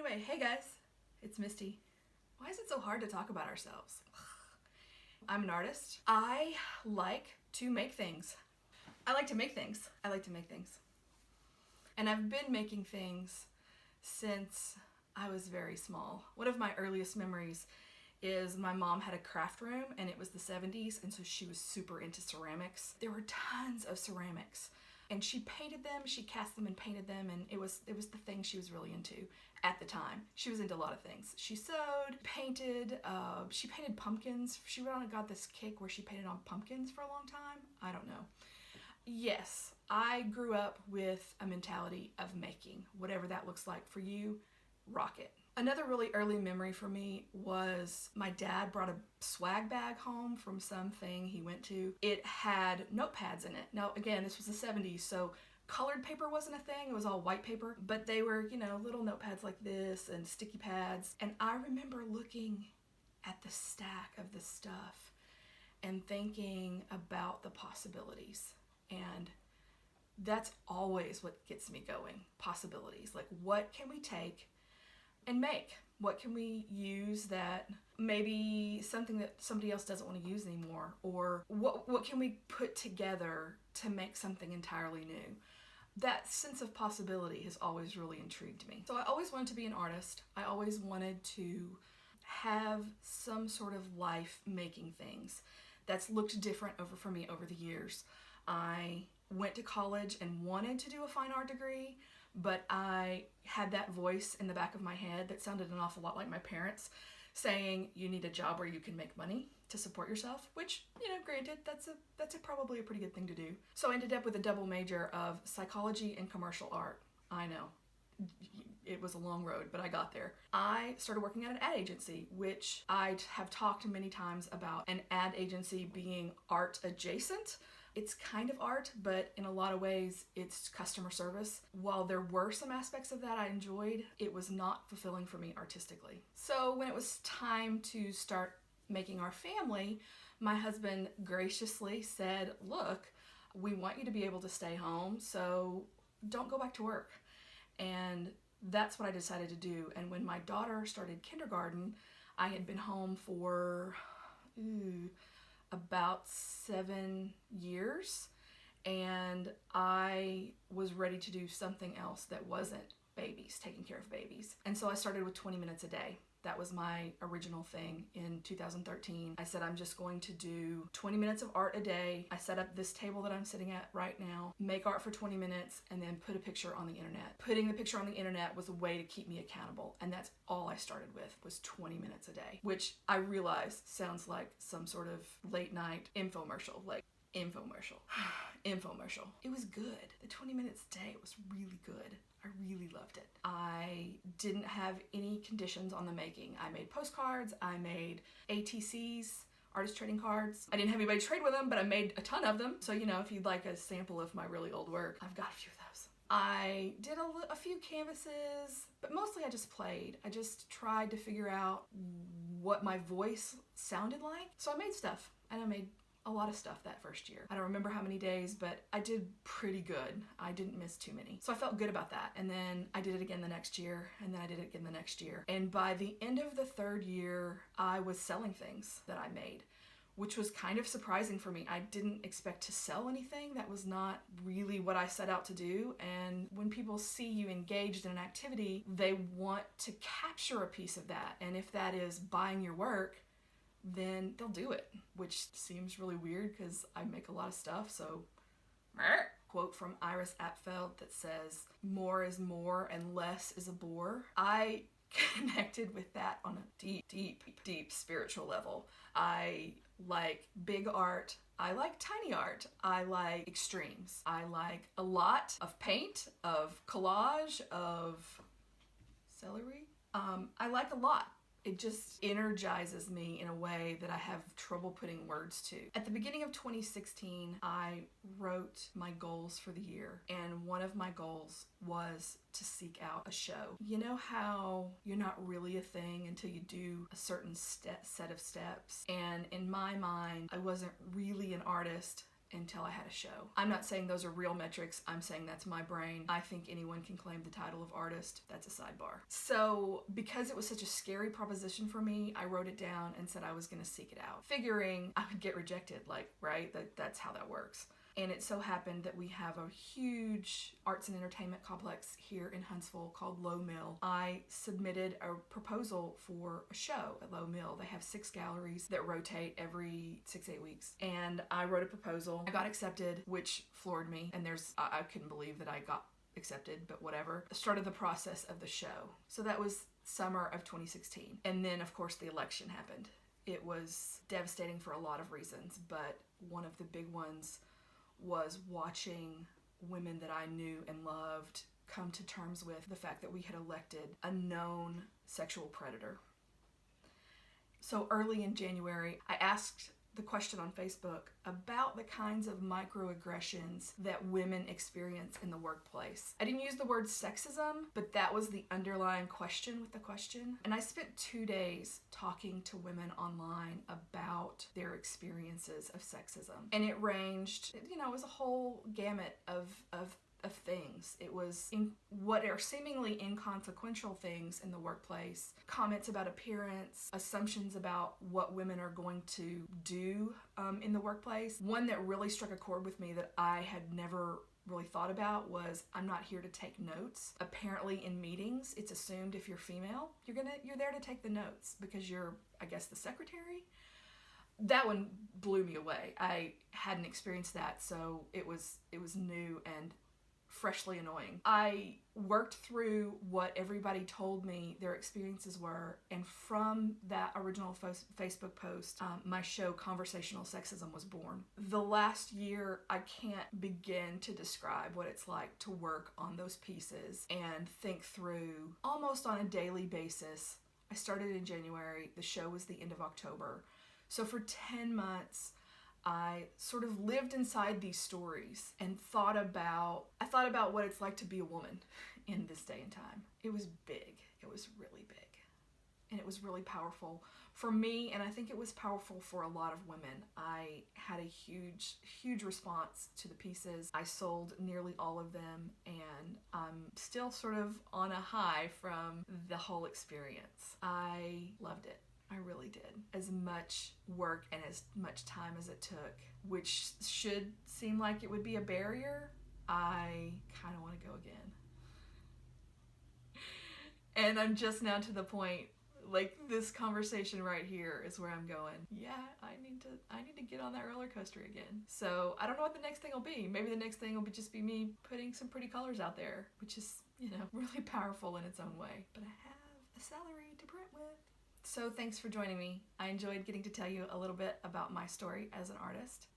Anyway, hey guys, it's Misty. Why is it so hard to talk about ourselves? I'm an artist. I like to make things. I like to make things. I like to make things. And I've been making things since I was very small. One of my earliest memories is my mom had a craft room and it was the 70s, and so she was super into ceramics. There were tons of ceramics. And she painted them, she cast them and painted them, and it was the thing she was really into at the time. She was into a lot of things. She sewed, painted, she painted pumpkins. She got this kick where she painted on pumpkins for a long time. I don't know. Yes, I grew up with a mentality of making. Whatever that looks like for you, rock it. Another really early memory for me was my dad brought a swag bag home from something he went to. It had notepads in it. Now, again, this was the 70s, so colored paper wasn't a thing. It was all white paper, but they were, little notepads like this and sticky pads. And I remember looking at the stack of the stuff and thinking about the possibilities. And that's always what gets me going. Possibilities. Like, what can we take and make? What can we use that maybe something that somebody else doesn't want to use anymore? Or what can we put together to make something entirely new? That sense of possibility has always really intrigued me. So I always wanted to be an artist. I always wanted to have some sort of life making things. That's looked different for me over the years. I went to college and wanted to do a fine art degree, but I had that voice in the back of my head that sounded an awful lot like my parents saying, you need a job where you can make money to support yourself, which, granted, that's probably a pretty good thing to do. So I ended up with a double major of psychology and commercial art. I know. It was a long road, but I got there. I started working at an ad agency, which I have talked many times about an ad agency being art adjacent. It's kind of art, but in a lot of ways, it's customer service. While there were some aspects of that I enjoyed, it was not fulfilling for me artistically. So when it was time to start making our family, my husband graciously said, look, we want you to be able to stay home, so don't go back to work. And that's what I decided to do. And when my daughter started kindergarten, I had been home for about 7 years, and I was ready to do something else that wasn't babies, taking care of babies. And so I started with 20 minutes a day. That was my original thing in 2013. I said, I'm just going to do 20 minutes of art a day. I set up this table that I'm sitting at right now, make art for 20 minutes, and then put a picture on the internet. Putting the picture on the internet was a way to keep me accountable. And that's all I started with, was 20 minutes a day, which I realize sounds like some sort of late night infomercial, infomercial. It was good. The 20 minutes a day was really good. I really loved it. I didn't have any conditions on the making. I made postcards, I made ATCs, artist trading cards. I didn't have anybody trade with them, but I made a ton of them. So, if you'd like a sample of my really old work, I've got a few of those. I did a few canvases, but mostly I just played. I just tried to figure out what my voice sounded like. So I made stuff, and I made a lot of stuff that first year. I don't remember how many days, but I did pretty good. I didn't miss too many. So I felt good about that. And then I did it again the next year, and then I did it again the next year. And by the end of the third year, I was selling things that I made, which was kind of surprising for me. I didn't expect to sell anything. That was not really what I set out to do. And when people see you engaged in an activity, they want to capture a piece of that. And if that is buying your work, then they'll do it, which seems really weird because I make a lot of stuff, so quote from Iris Apfel that says, more is more and less is a bore. I connected with that on a deep spiritual level. I like big art. I like tiny art. I like extremes. I like a lot of paint, of collage, of celery. I like a lot. It just energizes me in a way that I have trouble putting words to. At the beginning of 2016, I wrote my goals for the year, and one of my goals was to seek out a show. You know how you're not really a thing until you do a certain set of steps? And in my mind, I wasn't really an artist until I had a show. I'm not saying those are real metrics. I'm saying that's my brain. I think anyone can claim the title of artist. That's a sidebar. So because it was such a scary proposition for me, I wrote it down and said I was going to seek it out, figuring I would get rejected, like, right? That's how that works. And it so happened that we have a huge arts and entertainment complex here in Huntsville called Low Mill. I submitted a proposal for a show at Low Mill. They have 6 galleries that rotate every 6-8 weeks. And I wrote a proposal. I got accepted, which floored me. And I couldn't believe that I got accepted, but whatever. Started the process of the show. So that was summer of 2016. And then, of course, the election happened. It was devastating for a lot of reasons, but one of the big ones was watching women that I knew and loved come to terms with the fact that we had elected a known sexual predator. So early in January, I asked the question on Facebook about the kinds of microaggressions that women experience in the workplace. I didn't use the word sexism, but that was the underlying question with the question. And I spent 2 days talking to women online about their experiences of sexism. And it ranged, it was a whole gamut of things. It was in what are seemingly inconsequential things in the workplace, comments about appearance, assumptions about what women are going to do in the workplace. One that really struck a chord with me that I had never really thought about was, I'm not here to take notes. Apparently in meetings, it's assumed if you're female, you're there to take the notes because you're, I guess, the secretary. That one blew me away. I hadn't experienced that, so it was new and freshly annoying. I worked through what everybody told me their experiences were, and from that original Facebook post, my show Conversational Sexism was born. The last year, I can't begin to describe what it's like to work on those pieces and think through almost on a daily basis. I started in January, the show was the end of October. So for 10 months, I sort of lived inside these stories and thought about what it's like to be a woman in this day and time. It was big. It was really big. And it was really powerful for me, and I think it was powerful for a lot of women. I had a huge, huge response to the pieces. I sold nearly all of them, and I'm still sort of on a high from the whole experience. I loved it. I really did. As much work and as much time as it took, which should seem like it would be a barrier, I kind of want to go again. And I'm just now to the point, like this conversation right here is where I'm going, yeah, I need to get on that roller coaster again. So I don't know what the next thing will be. Maybe the next thing will just be me putting some pretty colors out there, which is, really powerful in its own way. But I have a salary to print with. So thanks for joining me. I enjoyed getting to tell you a little bit about my story as an artist.